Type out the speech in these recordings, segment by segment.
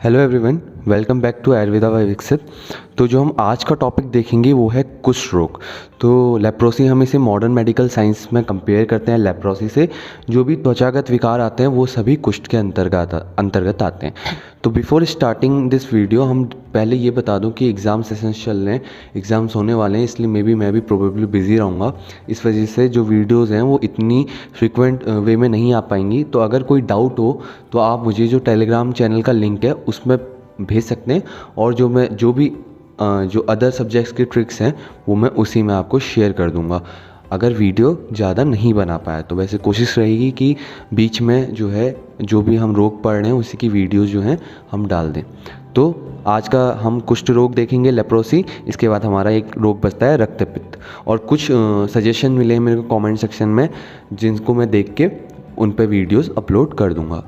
Hello everyone, welcome back to Ayurveda by Viksit. तो जो हम आज का टॉपिक देखेंगे वो है कुष्ठ रोग। तो लेप्रोसी हम इसे मॉडर्न मेडिकल साइंस में कंपेयर करते हैं लेप्रोसी से। जो भी त्वचागत विकार आते हैं वो सभी कुष्ठ के अंतर्गत आते हैं। तो बिफोर स्टार्टिंग दिस वीडियो हम पहले ये बता दूं कि एग्ज़ाम सेशंस चल रहे हैं, एग्ज़ाम्स होने वाले हैं, इसलिए मैं भी प्रोबेबली बिज़ी रहूँगा। इस वजह से जो वीडियोज़ हैं वो इतनी फ्रिक्वेंट वे में नहीं आ पाएंगी। तो अगर कोई डाउट हो तो आप मुझे जो टेलीग्राम चैनल का लिंक है उसमें भेज सकते हैं, और जो अदर सब्जेक्ट्स के ट्रिक्स हैं वो मैं उसी में आपको शेयर कर दूंगा अगर वीडियो ज़्यादा नहीं बना पाया तो। वैसे कोशिश रहेगी कि बीच में जो भी हम रोग पढ़ रहे हैं उसी की वीडियोस जो हैं हम डाल दें। तो आज का हम कुष्ठ रोग देखेंगे, लेप्रोसी। इसके बाद हमारा एक रोग बचता है रक्तपित्त, और कुछ सजेशन मिले हैं मेरे को कमेंट सेक्शन में जिनको मैं देख के उन पर वीडियोज़ अपलोड कर दूँगा।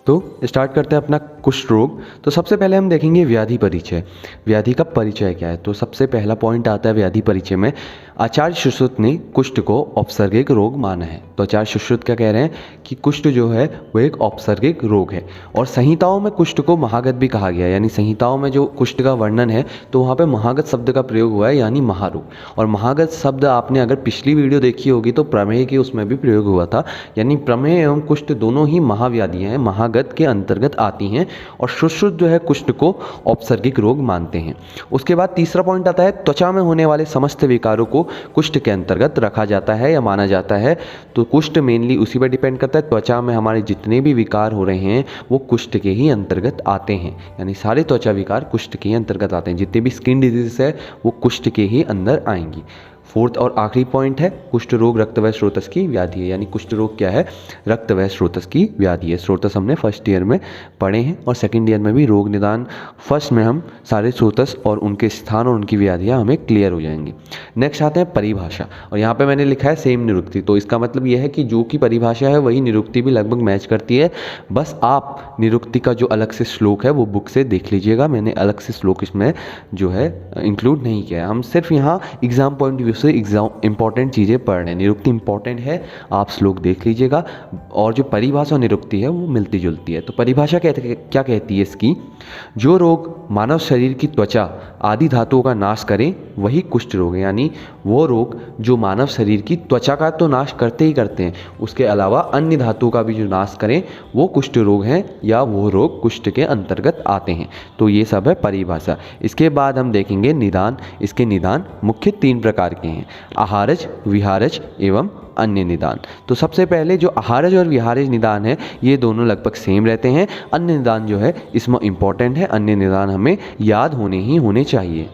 तो स्टार्ट करते हैं अपना कुष्ठ रोग। तो सबसे पहले हम देखेंगे व्याधि परिचय। व्याधि का परिचय क्या है? तो सबसे पहला पॉइंट आता है व्याधि परिचय में, आचार्य सुश्रुत ने कुष्ठ को औपसर्गिक रोग माना है। तो आचार्य सुश्रुत क्या कह रहे हैं कि कुष्ठ जो है वो एक औपसर्गिक रोग है, और संहिताओं में कुष्ठ को महागत भी कहा गया है। यानी संहिताओं में जो कुष्ठ का वर्णन है तो वहाँ पे महागत शब्द का प्रयोग हुआ है, यानी महारोग। और महागत शब्द आपने अगर पिछली वीडियो देखी होगी तो प्रमेय के उसमें भी प्रयोग हुआ था। यानी प्रमेय एवं कुष्ठ दोनों ही महाव्याधियाँ हैं, महागत के अंतर्गत आती हैं, और सुश्रुत जो है कुष्ठ को औपसर्गिक रोग मानते हैं। उसके बाद तीसरा पॉइंट आता है त्वचा में होने वाले समस्त विकारों को कुष्ठ के अंतर्गत रखा जाता है या माना जाता है। तो कुष्ठ मेनली उसी पर डिपेंड करता है, त्वचा में हमारे जितने भी विकार हो रहे हैं वो कुष्ठ के ही अंतर्गत आते हैं। यानी सारे त्वचा विकार कुष्ठ के ही अंतर्गत आते हैं, जितने भी स्किन डिजीज है वो कुष्ठ के ही अंदर आएंगी। फोर्थ और आखिरी पॉइंट है कुष्ठ रोग रक्त व स्रोतस की व्याधि है। यानी कुष्ठ रोग क्या है? रक्त व स्रोतस की व्याधि है। स्रोतस हमने फर्स्ट ईयर में पढ़े हैं, और सेकंड ईयर में भी रोग निदान फर्स्ट में हम सारे स्रोतस और उनके स्थान और उनकी व्याधियाँ हमें क्लियर हो जाएंगी। नेक्स्ट आते हैं परिभाषा, और यहाँ पे मैंने लिखा है सेम निरुक्ति। तो इसका मतलब यह है कि जो की परिभाषा है वही निरुक्ति भी लगभग मैच करती है। बस आप निरुक्ति का जो अलग से श्लोक है वो बुक से देख लीजिएगा। मैंने अलग से श्लोक इसमें जो है इंक्लूड नहीं किया है। हम सिर्फ यहाँ एग्जाम पॉइंट ऑफ व्यू से एग्जाम इंपॉर्टेंट चीज़ें पढ़ रहे हैं। निरुक्ति इंपॉर्टेंट है, आप श्लोक देख लीजिएगा। और जो परिभाषा और निरुक्ति है वो मिलती जुलती है। तो परिभाषा क्या कहती है इसकी? जो रोग मानव शरीर की त्वचा आदि धातुओं का नाश करें वही कुष्ठ रोग है। यानी वो रोग जो मानव शरीर की त्वचा का तो नाश करते ही करते हैं, उसके अलावा अन्य धातुओं का भी जो नाश करें वो कुष्ठ रोग हैं, या वो रोग कुष्ठ के अंतर्गत आते हैं। तो ये सब है परिभाषा। इसके बाद हम देखेंगे निदान। इसके निदान मुख्य 3 प्रकार के हैं, आहारज, विहारज एवं अन्य निदान। तो सबसे पहले जो आहारज और विहारज निदान है ये दोनों लगभग सेम रहते हैं। अन्य निदान जो है इसमें इंपॉर्टेंट है, अन्य निदान हमें याद होने चाहिए।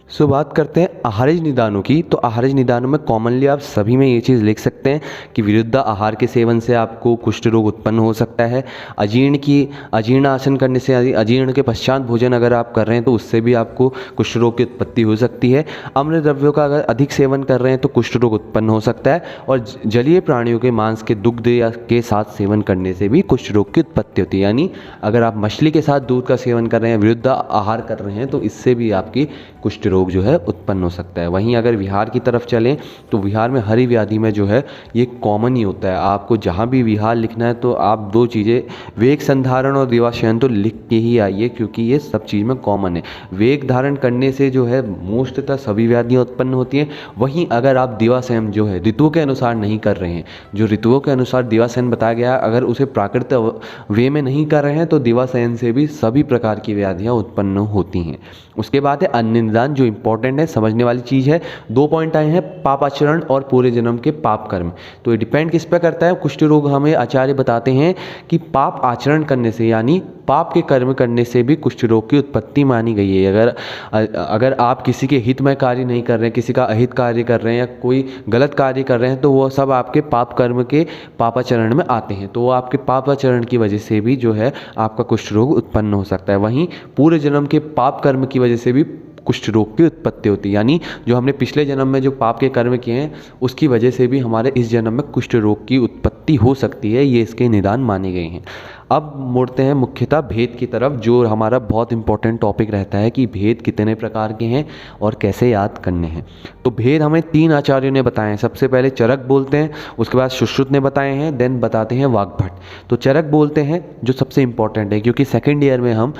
सो बात करते हैं आहारज निदानों की। तो आहारज निदानों में कॉमनली आप सभी में ये चीज़ लिख सकते हैं कि विरुद्ध आहार के सेवन से आपको कुष्ठ रोग उत्पन्न हो सकता है। अजीर्ण आसन करने से, अजीर्ण के पश्चात भोजन अगर आप कर रहे हैं तो उससे भी आपको कुष्ठ रोग की उत्पत्ति हो सकती है। अम्ल द्रव्यों का अगर अधिक सेवन कर रहे हैं तो कुष्ठ रोग उत्पन्न हो सकता है, और जलीय प्राणियों के मांस के दुग्ध या के साथ सेवन करने से भी कुष्ठ रोग की उत्पत्ति होती है। यानी अगर आप मछली के साथ दूध का सेवन कर रहे हैं, विरुद्ध आहार कर रहे हैं, तो इससे भी आपकी कुष्ठ रोग जो है उत्पन्न हो सकता है। वहीं अगर विहार की तरफ चलें तो विहार में हरी व्याधि में जो है ये कॉमन ही होता है। आपको जहाँ भी विहार लिखना है तो आप 2 चीज़ें, वेग संधारण और दिवाशयन, तो लिख के ही आइए, क्योंकि ये सब चीज़ में कॉमन है। वेग धारण करने से जो है मोस्टतः सभी व्याधियाँ उत्पन्न होती हैं। वहीं अगर आप दिवाशयन जो है ऋतुओं के अनुसार नहीं कर रहे हैं, जो ऋतुओं के अनुसार दिवाशयन बताया गया, अगर उसे प्राकृतिक वे में नहीं कर रहे हैं तो दिवाशयन से भी सभी प्रकार की व्याधियाँ उत्पन्न होती हैं। उसके बाद है अन्य निदान, जो इंपॉर्टेंट है, समझने वाली चीज़ है। 2 पॉइंट आए हैं, पाप आचरण और पूरे जन्म के पाप कर्म। तो ये डिपेंड किस पे करता है? कुष्ठ रोग हमें आचार्य बताते हैं कि पाप आचरण करने से, यानी पाप के कर्म करने से भी कुष्ठ रोग की उत्पत्ति मानी गई है। अगर आप किसी के हित में कार्य नहीं कर रहे हैं, किसी का अहित कार्य कर रहे हैं, या कोई गलत कार्य कर रहे हैं, तो वो सब आपके पाप कर्म के पापाचरण में आते हैं। तो वो आपके पापाचरण की वजह से भी जो है आपका कुष्ठ रोग उत्पन्न हो सकता है। वहीं पूरे जन्म के पाप कर्म की वजह से भी कुष्ठ रोग की उत्पत्ति होती है। यानी जो हमने पिछले जन्म में जो पाप के कर्म किए हैं उसकी वजह से भी हमारे इस जन्म में कुष्ठ रोग की उत्पत्ति हो सकती है, ये इसके निदान माने गए हैं। अब मुड़ते हैं मुख्यतः भेद की तरफ, जो हमारा बहुत इंपॉर्टेंट टॉपिक रहता है कि भेद कितने प्रकार के हैं और कैसे याद करने हैं। तो भेद हमें 3 आचार्यों ने बताए हैं। सबसे पहले चरक बोलते हैं, उसके बाद सुश्रुत ने बताए हैं, देन बताते हैं वाग्भट। तो चरक बोलते हैं जो सबसे इंपॉर्टेंट है, क्योंकि सेकेंड ईयर में हम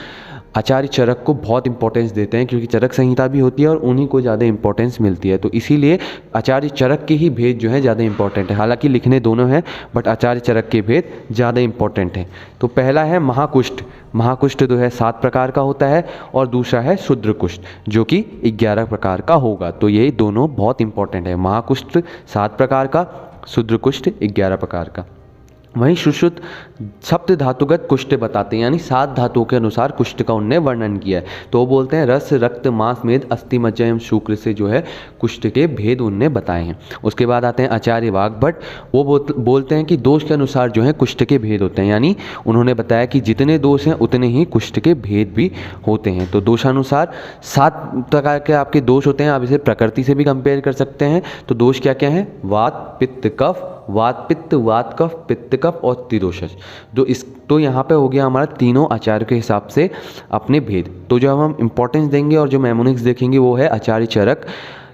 आचार्य चरक को बहुत इंपॉर्टेंस देते हैं, क्योंकि चरक संहिता भी होती है और उन्हीं को ज़्यादा इंपॉर्टेंस मिलती है। तो इसीलिए आचार्य चरक के ही भेद जो है ज़्यादा इंपॉर्टेंट है। हालांकि लिखने दोनों हैं, बट आचार्य चरक के भेद ज़्यादा इंपॉर्टेंट हैं। तो पहला है महाकुष्ठ। महाकुष्ठ जो है 7 प्रकार का होता है, और दूसरा है शूद्र कुष्ठ जो कि 11 प्रकार का होगा। तो ये दोनों बहुत इंपॉर्टेंट है। महाकुष्ठ 7 प्रकार का, शूद्र कुष्ठ 11 प्रकार का। वहीं सुश्रुत सप्त धातुगत कुष्ठ बताते हैं, यानी 7 धातुओं के अनुसार कुष्ठ का उनने वर्णन किया है। तो वो बोलते हैं रस, रक्त, मांस, मेद, अस्थि, मज्जा एवं शुक्र से जो है कुष्ठ के भेद उनने बताए हैं। उसके बाद आते हैं आचार्य वाग्भट। वो बोलते हैं कि दोष के अनुसार जो है कुष्ठ के भेद होते हैं, यानी उन्होंने बताया कि जितने दोष हैं उतने ही कुष्ठ के भेद भी होते हैं। तो दोषानुसार 7 प्रकार के आपके दोष होते हैं। आप इसे प्रकृति से भी कंपेयर कर सकते हैं। तो दोष क्या क्या हैं? वात, पित्त, कफ, वात पित्त, वात कफ, पित्त कफ और त्रिदोषज। तो यहाँ पे हो गया हमारा तीनों आचार्य के हिसाब से अपने भेद। तो जो हम इंपॉर्टेंस देंगे और जो मेमोनिक्स देखेंगे वो है आचार्य चरक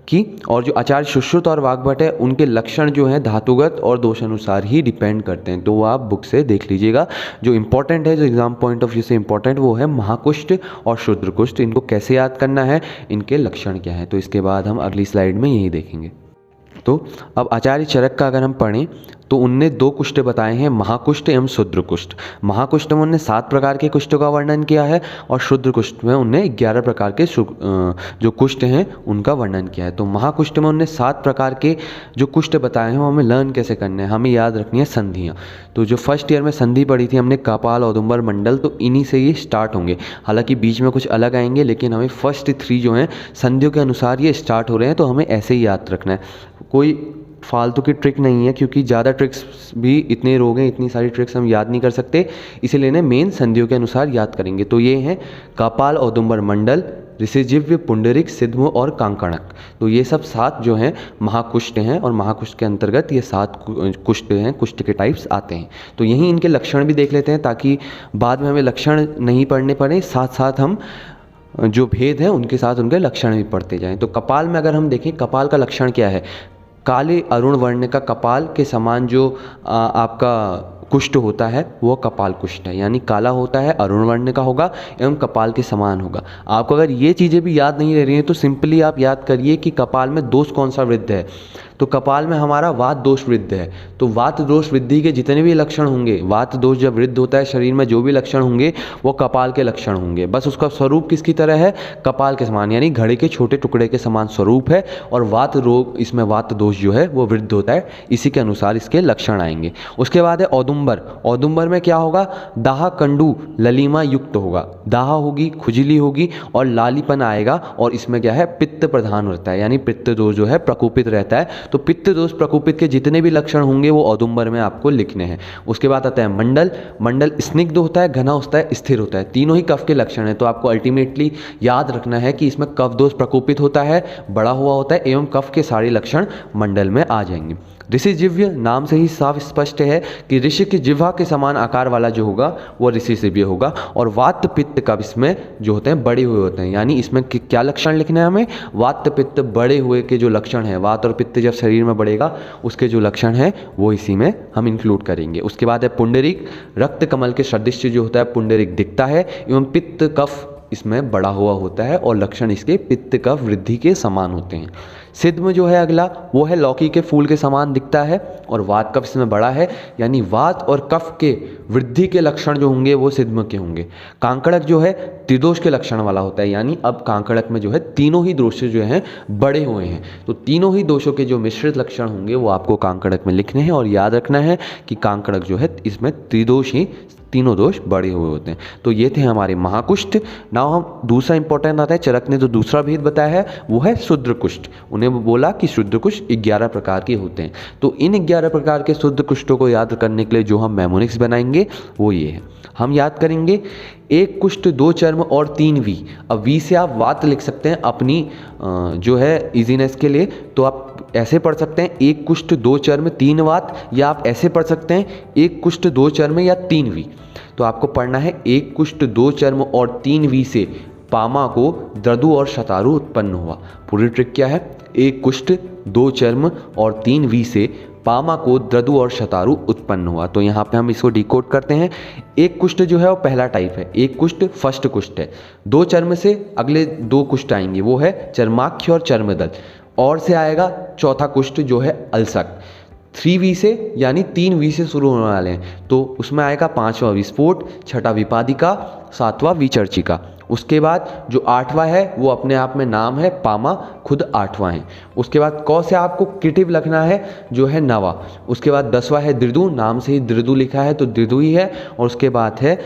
की, और जो आचार्य सुश्रुत और वाग्भट है उनके लक्षण जो हैं धातुगत और दोषानुसार ही डिपेंड करते हैं। तो वो आप बुक से देख लीजिएगा। जो इंपॉर्टेंट है, जो एग्जाम पॉइंट ऑफ व्यू से इंपॉर्टेंट, वो है महाकुष्ठ और शूद्र कुष्ठ। इनको कैसे याद करना है, इनके लक्षण क्या है। तो इसके बाद हम अगली स्लाइड में यही देखेंगे। तो अब आचार्य चरक का अगर हम पढ़ें तो उनने 2 कुष्ठ बताए हैं, महाकुष्ठ एवं शूद्र कुष्ठ। महाकुष्ठ में उनने 7 प्रकार के कुष्ठों का वर्णन किया है, और शूद्र कुष्ठ में उनने 11 प्रकार के जो कुष्ठ हैं उनका वर्णन किया है। तो महाकुष्ठ में उनने 7 प्रकार के जो कुष्ठ बताए हैं वो हमें लर्न कैसे करने हैं, हमें याद रखनी है संधियाँ। तो जो फर्स्ट ईयर में संधि पढ़ी थी हमने कपाल, औदुंबर, मंडल, तो इन्हीं से ये स्टार्ट होंगे। हालांकि बीच में कुछ अलग आएंगे, लेकिन हमें फर्स्ट 3 जो हैं संधियों के अनुसार ये स्टार्ट हो रहे हैं, तो हमें ऐसे ही याद रखना है। कोई फालतू की ट्रिक नहीं है, क्योंकि ज़्यादा ट्रिक्स भी इतने रोग हैं, इतनी सारी ट्रिक्स हम याद नहीं कर सकते, इसीलिए ना मेन संधियों के अनुसार याद करेंगे। तो ये हैं कपाल, औदुंबर, मंडल, ऋषिजिह्व, पुंडरिक, सिद्म और कांकणक। तो ये सब 7 जो हैं महाकुष्ठ हैं, और महाकुष्ठ के अंतर्गत ये 7 कुष्ठ हैं, कुष्ठ के टाइप्स आते हैं। तो यहीं इनके लक्षण भी देख लेते हैं, ताकि बाद में हमें लक्षण नहीं पढ़ने पड़े, साथ साथ हम जो भेद हैं उनके साथ उनके लक्षण भी पढ़ते जाएं। तो कपाल में अगर हम देखें, कपाल का लक्षण क्या है? काले अरुण वर्ण का कपाल के समान जो आपका कुष्ठ होता है वो कपाल कुष्ठ है, यानी काला होता है, अरुण वर्ण का होगा एवं कपाल के समान होगा। आपको अगर ये चीज़ें भी याद नहीं रह रही हैं तो सिंपली आप याद करिए कि कपाल में दोष कौन सा वृद्ध है। तो कपाल में हमारा वात दोष वृद्ध है। तो वात दोष वृद्धि के जितने भी लक्षण होंगे, वात दोष जब वृद्ध होता है शरीर में, जो भी लक्षण होंगे वो कपाल के लक्षण होंगे। बस उसका स्वरूप किसकी तरह है? कपाल के समान, यानी घड़े के छोटे टुकड़े के समान स्वरूप है। और वात रोग, इसमें वात दोष जो है वो वृद्ध होता है, इसी के अनुसार इसके लक्षण आएंगे। उसके बाद है औदुंबर। औदुंबर में क्या होगा? दाह, कंडू, ललीमा युक्त होगा। दाह होगी, खुजली होगी और लालीपन आएगा, और इसमें क्या है? पित्त प्रधान रहता है, यानी पित्त दोष जो है प्रकोपित रहता है। तो पित्त दोष प्रकोपित के जितने भी लक्षण होंगे वो औदुंबर में आपको लिखने हैं। उसके बाद आता है मंडल। मंडल स्निग्ध होता है, घना होता है, स्थिर होता है। तीनों ही कफ के लक्षण हैं। तो आपको अल्टीमेटली याद रखना है कि इसमें कफ दोष प्रकोपित होता है, बड़ा हुआ होता है, एवं कफ के सारे लक्षण मंडल में आ जाएंगे। ऋषिजिह्व, नाम से ही साफ स्पष्ट है कि ऋषि की जिह्वा के समान आकार वाला जो होगा वो ऋषिजिह्व होगा। और वात पित्त कफ इसमें जो होते हैं बड़े हुए होते हैं, यानी इसमें क्या लक्षण लिखना है हमें? वात पित्त बड़े हुए के जो लक्षण है, वात और पित्त जब शरीर में बढ़ेगा उसके जो लक्षण है वो इसी में हम इंक्लूड करेंगे। उसके बाद है पुंडरिक। रक्त कमल के सदृश जो होता है पुंडरिक दिखता है, एवं पित्त कफ इसमें बड़ा हुआ होता है, और लक्षण इसके पित्त कफ वृद्धि के समान होते हैं। सिद्म जो है अगला, वो है लौकी के फूल के समान दिखता है, और वात कफ इसमें बड़ा है, यानी वात और कफ के वृद्धि के लक्षण जो होंगे वो सिद्म के होंगे। कांकड़क जो है त्रिदोष के लक्षण वाला होता है, यानी अब कांकड़क में जो है तीनों ही दोष जो हैं बड़े हुए हैं। तो तीनों ही दोषों के जो मिश्रित लक्षण होंगे वो आपको कांकड़क में लिखने हैं, और याद रखना है कि कांकड़क जो है इसमें त्रिदोष ही, तीनों दोष बड़े हुए होते हैं। तो ये थे हमारे महाकुष्ठ। नाउ हम दूसरा इंपॉर्टेंट आता है, चरक ने जो दूसरा भेद बताया है वो है शूद्र कुष्ठ। उन्हें हमने बोला कि शुद्ध कुष्ठ 11 प्रकार के होते हैं। तो इन 11 प्रकार के शुद्ध कुष्ठों को याद करने के लिए जो हम मेमोनिक्स बनाएंगे वो ये है। हम याद करेंगे 1 कुष्ठ 2 चर्म और 3 वी। अब वी से आप वात लिख सकते हैं अपनी जो है इजीनेस के लिए, तो आप ऐसे पढ़ सकते हैं 1 कुष्ठ 2 चर्म 3 वात, या आप ऐसे पढ़ सकते हैं 1 कुष्ठ 2 चर्म या 3 वी। तो आपको पढ़ना है 1 कुष्ठ 2 चर्म और 3 वी से पामा को द्रदु और शतारु उत्पन्न हुआ। पूरी ट्रिक क्या है? 1 कुष्ठ 2 चर्म और 3 वी से पामा को द्रदु और शतारु उत्पन्न हुआ। तो यहाँ पे हम इसको डिकोड करते हैं। 1 कुष्ठ जो है वो पहला टाइप है, 1 कुष्ठ फर्स्ट कुष्ठ है। 2 चर्म से अगले 2 कुष्ठ आएंगे, वो है चर्माख्य और चर्मदल, और से आएगा चौथा कुष्ठ जो है अल्सक। 3V से यानी 3V से शुरू होने वाले हैं, तो उसमें आएगा 5वां विस्फोट, 6ठा विपादिका, 7वां विचर्चिका। उसके बाद जो 8वां है वो अपने आप में नाम है, पामा खुद 8वां है। उसके बाद क से आपको किटिव लिखना है जो है 9वां। उसके बाद 10वां है दृदु, नाम से ही दृदु लिखा है तो दृदु ही है। और उसके बाद है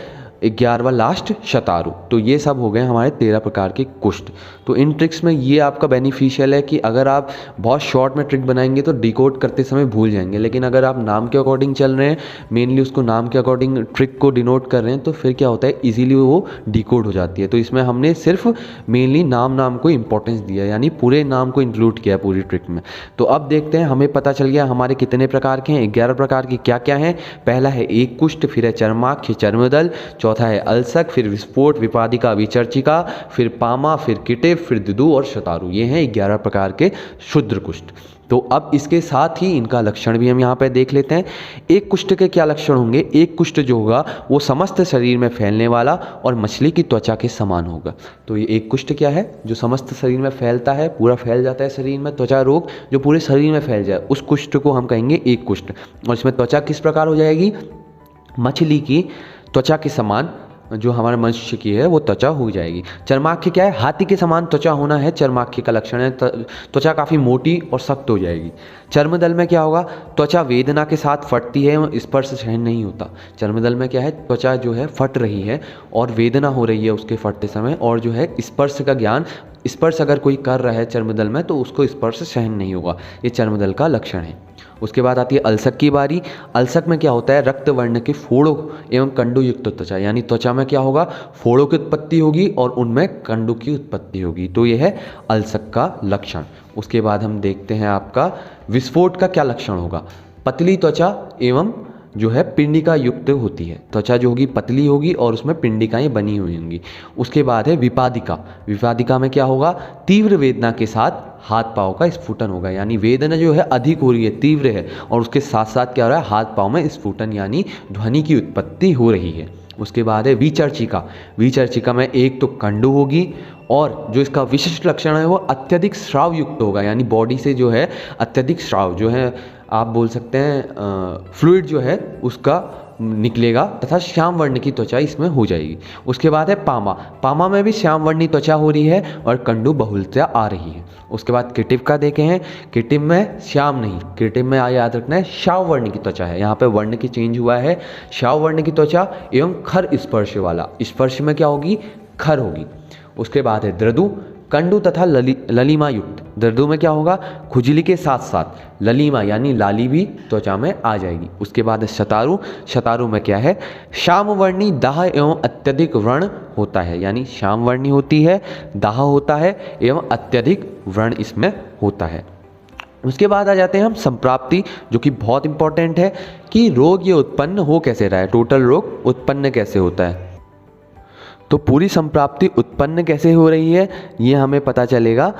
11वां लास्ट शतारु। तो ये सब हो गए हमारे 13 प्रकार के कुष्ठ। तो इन ट्रिक्स में ये आपका बेनिफिशियल है कि अगर आप बहुत शॉर्ट में ट्रिक बनाएंगे तो डिकोड करते समय भूल जाएंगे, लेकिन अगर आप नाम के अकॉर्डिंग चल रहे हैं, मेनली उसको नाम के अकॉर्डिंग ट्रिक को डिनोट कर रहे हैं, तो फिर क्या होता है इजीली वो डिकोड हो जाती है। तो इसमें हमने सिर्फ मेनली नाम को इंपॉर्टेंस दिया, यानी पूरे नाम को इंक्लूड किया पूरी ट्रिक में। तो अब देखते हैं, हमें पता चल गया हमारे कितने प्रकार के हैं, 11 प्रकार के क्या क्या हैं। पहला है 1 कुष्ठ, फिर है चर्माख्य चर्मदल, चौथा है अल्सक, फिर विस्फोट विपादिका विचर्चिका, फिर पामा, फिर किटिव, फिर दिदु और शतारु। ये हैं 11 प्रकार के शुद्र कुष्ठ। तो अब इसके साथ ही इनका लक्षण भी हम यहाँ पे देख लेते हैं। 1 कुष्ठ के क्या लक्षण होंगे? 1 कुष्ठ जो होगा वो समस्त शरीर में फैलने वाला और मछली की त्वचा के समान होगा। तो ये 1 कुष्ठ क्या है? जो समस्त शरीर में फैलता है, पूरा फैल जाता है शरीर में, त्वचा रोग जो पूरे शरीर में फैल जाए, उस कुष्ठ को हम कहेंगे 1 कुष्ठ। और इसमें त्वचा किस प्रकार हो जाएगी? मछली की त्वचा के समान जो हमारे मनुष्य की है वो त्वचा हो जाएगी। चर्माख्य क्या है? हाथी के समान त्वचा होना है, चर्माख्य का लक्षण है। त्वचा काफ़ी मोटी और सख्त हो जाएगी। चर्मदल में क्या होगा? त्वचा वेदना के साथ फटती है, स्पर्श सहन नहीं होता। चर्मदल में क्या है? त्वचा जो है फट रही है और वेदना हो रही है उसके फटते समय, और जो है स्पर्श का ज्ञान, स्पर्श अगर कोई कर रहा है चर्मदल में तो उसको स्पर्श सहन नहीं होगा। ये चर्मदल का लक्षण है। उसके बाद आती है अल्सक की बारी। अल्सक में क्या होता है? रक्त वर्ण के फोड़ों एवं कंडु युक्त त्वचा, यानी त्वचा में क्या होगा? फोड़ों की उत्पत्ति होगी और उनमें कंडु की उत्पत्ति होगी। तो यह है अल्सक का लक्षण। उसके बाद हम देखते हैं आपका विस्फोट का क्या लक्षण होगा। पतली त्वचा एवं जो है पिंडिका युक्त होती है। त्वचा जो होगी पतली होगी और उसमें पिंडिकाएं बनी हुई होंगी। उसके बाद है विपादिका। विपादिका में क्या होगा? तीव्र वेदना के साथ हाथ पाँव का स्फुटन होगा, यानी वेदना जो है अधिक हो रही है, तीव्र है, और उसके साथ साथ क्या हो रहा है? हाथ पाँव में स्फुटन यानी ध्वनि की उत्पत्ति हो रही है। उसके बाद है विचर्चिका। विचर्चिका में एक तो कंडु होगी और जो इसका विशिष्ट लक्षण है वो अत्यधिक स्राव युक्त होगा, यानी बॉडी से जो है अत्यधिक स्राव जो है आप बोल सकते हैं फ्लूइड जो है उसका निकलेगा तथा श्याम वर्ण की त्वचा इसमें हो जाएगी। उसके बाद है पामा। पामा में भी श्याम वर्णी त्वचा हो रही है और कंडु बहुलता आ रही है। उसके बाद किटिव का देखे हैं। किटिव में श्याम नहीं, किटिव में याद रखना है श्याव वर्ण की त्वचा है। यहाँ पे वर्ण की चेंज हुआ है, श्याव वर्ण की त्वचा एवं खर स्पर्श वाला। स्पर्श में क्या होगी? खर होगी। उसके बाद है द्रदु। कंडु तथा ललिमा युक्त। दर्दों में क्या होगा? खुजली के साथ साथ ललिमा यानी लाली भी त्वचा में आ जाएगी। उसके बाद है शतारु। शतारु में क्या है? श्यामवर्णी दाह एवं अत्यधिक व्रण होता है, यानी श्यामवर्णी होती है, दाह होता है एवं अत्यधिक व्रण इसमें होता है। उसके बाद आ जाते हैं हम संप्राप्ति, जो कि बहुत इंपॉर्टेंट है कि रोग ये उत्पन्न हो कैसे रहा है, टोटल रोग उत्पन्न कैसे होता है। तो पूरी संप्राप्ति उत्पन्न कैसे हो रही है ये हमें पता चलेगा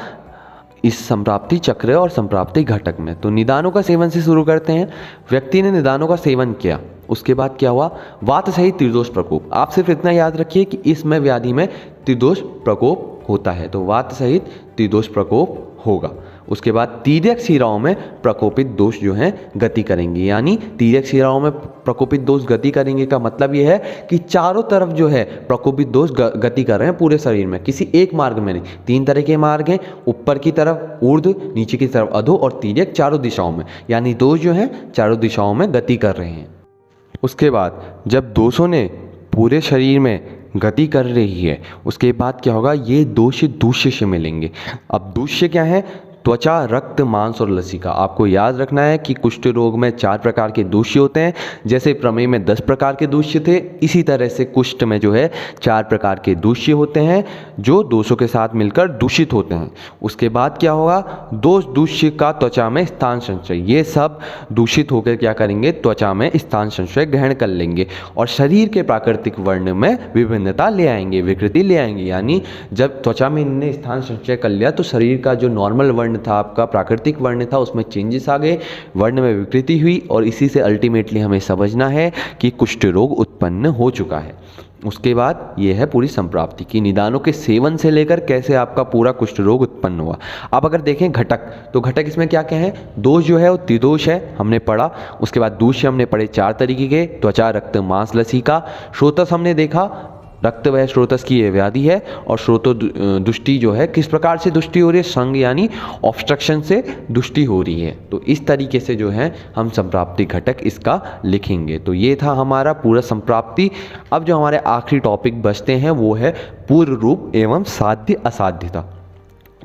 इस संप्राप्ति चक्र और संप्राप्ति घटक में। तो निदानों का सेवन से शुरू करते हैं। व्यक्ति ने निदानों का सेवन किया, उसके बाद क्या हुआ? वात सहित त्रिदोष प्रकोप। आप सिर्फ इतना याद रखिए कि इसमें व्याधि में त्रिदोष प्रकोप होता है, तो वात सहित त्रिदोष प्रकोप होगा। उसके बाद तीर्यक शिराओं में प्रकोपित दोष जो हैं गति करेंगे, यानी तीर्यक शिराओं में प्रकोपित दोष गति करेंगे का मतलब ये है कि चारों तरफ जो है प्रकोपित दोष गति कर रहे हैं पूरे शरीर में, किसी एक मार्ग में नहीं। 3 तरह के मार्ग हैं, ऊपर की तरफ ऊर्ध्व, नीचे की तरफ अधो और तीर्यक, चारों दिशाओं में, यानी दोष जो हैं चारों दिशाओं में गति कर रहे हैं। उसके बाद जब दोषों ने पूरे शरीर में गति कर रही है, उसके बाद क्या होगा? ये दोष दूष्य से मिलेंगे। अब दूष्य क्या है? त्वचा, रक्त, मांस और लसिका। आपको याद रखना है कि कुष्ठ रोग में 4 प्रकार के दूष्य होते हैं। जैसे प्रमेह में 10 प्रकार के दूष्य थे, इसी तरह से कुष्ठ में जो है 4 प्रकार के दूष्य होते हैं जो दोषों के साथ मिलकर दूषित होते हैं। उसके बाद क्या होगा, दोष दूष्य का त्वचा में स्थान संचय, ये सब दूषित होकर क्या करेंगे, त्वचा में स्थान संचय ग्रहण कर लेंगे और शरीर के प्राकृतिक वर्ण में विभिन्नता ले आएंगे, विकृति ले आएंगे। यानी जब त्वचा में इनने स्थान संचय कर लिया तो शरीर का जो नॉर्मल वर्ण था, आपका प्राकृतिक वर्ण था, उसमें चेंजेस आ गए, वर्ण में विकृति हुई और इसी से अल्टीमेटली हमें समझना है कि कुष्ठ रोग उत्पन्न हो चुका है। उसके बाद ये है पूरी संप्राप्ति की निदानों के सेवन से लेकर कैसे आपका पूरा कुष्ठ रोग उत्पन्न हुआ। अब अगर देखें घटक, तो घटक इसमें क्या क्या है, दोष जो है वो त्रिदोष है, हमने पढ़ा। उसके बाद दूष्य हमने पढ़े 4 तरीके के, त्वचा, रक्त, मांस, लसिका। श्रोतस हमने देखा, रक्त व श्रोतस की ये व्याधि है और श्रोतो दुष्टि जो है किस प्रकार से दुष्टि हो रही है, संग यानी ऑब्स्ट्रक्शन से दुष्टि हो रही है। तो इस तरीके से जो है हम संप्राप्ति घटक इसका लिखेंगे। तो ये था हमारा पूरा संप्राप्ति। अब जो हमारे आखिरी टॉपिक बचते हैं वो है पूर्व रूप एवं साध्य असाध्यता।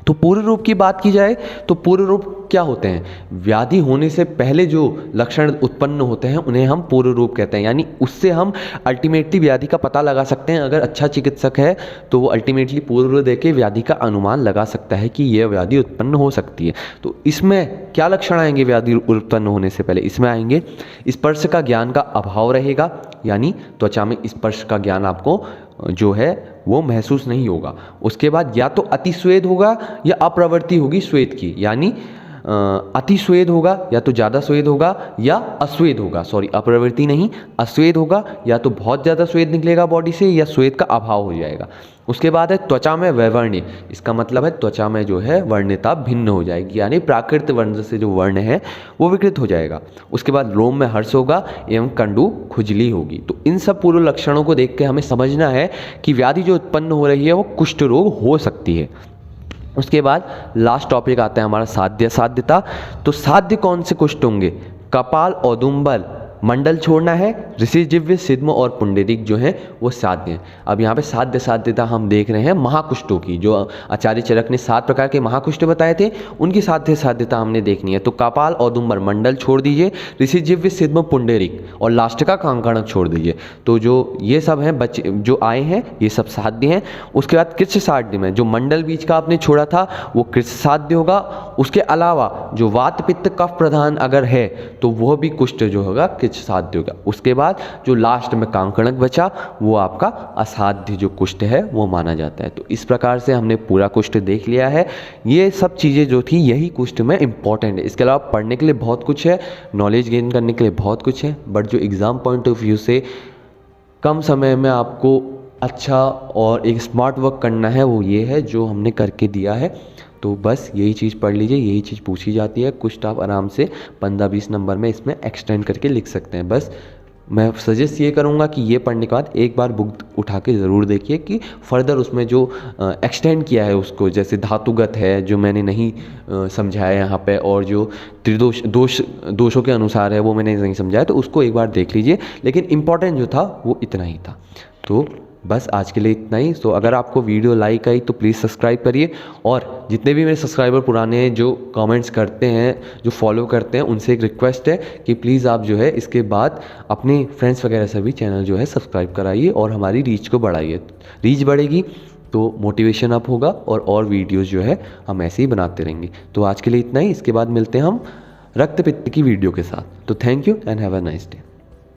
तो पूर्व रूप की बात की जाए तो पूर्व रूप क्या होते हैं, व्याधि होने से पहले जो लक्षण उत्पन्न होते हैं उन्हें हम पूर्व रूप कहते हैं। यानी उससे हम अल्टीमेटली व्याधि का पता लगा सकते हैं। अगर अच्छा चिकित्सक है तो वो अल्टीमेटली पूर्व रूप देके व्याधि का अनुमान लगा सकता है कि यह व्याधि उत्पन्न हो सकती है। तो इसमें क्या लक्षण आएंगे व्याधि उत्पन्न होने से पहले, इसमें आएंगे स्पर्श का ज्ञान का अभाव रहेगा, यानी त्वचा में स्पर्श का ज्ञान आपको जो है वो महसूस नहीं होगा। उसके बाद या तो अति स्वेद होगा या अप्रवृत्ति होगी स्वेद की, यानी अति स्वेद होगा या तो ज़्यादा स्वेद होगा या अस्वेद होगा, सॉरी अप्रवृत्ति नहीं, अस्वेद होगा, या तो बहुत ज़्यादा स्वेद निकलेगा बॉडी से या स्वेद का अभाव हो जाएगा। उसके बाद है त्वचा में वैवर्ण्य, इसका मतलब है त्वचा में जो है वर्ण्यता भिन्न हो जाएगी, यानी प्राकृत वर्ण से जो वर्ण है वो विकृत हो जाएगा। उसके बाद रोम में हर्ष होगा एवं कंडू खुजली होगी। तो इन सब पूर्व लक्षणों को देख के हमें समझना है कि व्याधि जो उत्पन्न हो रही है वो कुष्ठ रोग हो सकती है। उसके बाद लास्ट टॉपिक आता है हमारा साध्य साध्यता। तो साध्य कौन से कुष्ठ होंगे, कपाल, औदुंबर, मंडल छोड़ना है, ऋषि जिह्व, सिद्म और पुंडरीक जो है वो साध्य हैं। अब यहाँ पे साध्य साध्यता हम देख रहे हैं महाकुष्ठों की, जो आचार्य चरक ने 7 प्रकार के महाकुष्ठ बताए थे उनकी साध्य साध्यता हमने देखनी है। तो कपाल, औदुंबर, मंडल छोड़ दीजिए, ऋषि जिह्व, सिद्म, पुंडरीक और लास्ट का कांकणक छोड़ दीजिए। तो जो ये सब हैं बच्चे जो आए हैं ये सब साध्य हैं। उसके बाद कृच्छ साध्य में जो मंडल बीच का आपने छोड़ा था वो कृच्छ साध्य होगा। उसके अलावा जो वात पित्त कफ प्रधान अगर है तो वह भी कुष्ठ जो होगा साध्य होगा। उसके बाद जो लास्ट में कांकणक बचा वो आपका असाध्य जो कुष्ठ है वो माना जाता है। तो इस प्रकार से हमने पूरा कुष्ठ देख लिया है। ये सब चीज़ें जो थी यही कुष्ठ में इंपॉर्टेंट है। इसके अलावा पढ़ने के लिए बहुत कुछ है, नॉलेज गेन करने के लिए बहुत कुछ है, बट जो एग्ज़ाम पॉइंट ऑफ व्यू से कम समय में आपको अच्छा और एक स्मार्ट वर्क करना है वो ये है जो हमने करके दिया है। तो बस यही चीज़ पढ़ लीजिए, यही चीज़ पूछी जाती है। कुछ आप आराम से 15-20 नंबर में इसमें एक्सटेंड करके लिख सकते हैं। बस मैं सजेस्ट ये करूँगा कि ये पढ़ने के बाद एक बार बुक उठा के ज़रूर देखिए कि फर्दर उसमें जो एक्सटेंड किया है उसको, जैसे धातुगत है जो मैंने नहीं समझाया यहाँ पे, और जो त्रिदोष दोषों के अनुसार है वो मैंने नहीं समझाया, तो उसको एक बार देख लीजिए। लेकिन इम्पॉर्टेंट जो था वो इतना ही था। तो बस आज के लिए इतना ही। तो अगर आपको वीडियो लाइक आई तो प्लीज़ सब्सक्राइब करिए, और जितने भी मेरे सब्सक्राइबर पुराने जो कमेंट्स करते हैं, जो फॉलो करते हैं, उनसे एक रिक्वेस्ट है कि प्लीज़ आप जो है इसके बाद अपने फ्रेंड्स वगैरह से भी चैनल जो है सब्सक्राइब कराइए और हमारी रीच को बढ़ाइए। रीच बढ़ेगी तो मोटिवेशन अप होगा और वीडियोज़ जो है हम ऐसे ही बनाते रहेंगे। तो आज के लिए इतना ही। इसके बाद मिलते हैं हम रक्त पित्त की वीडियो के साथ। तो thank you and have a nice day.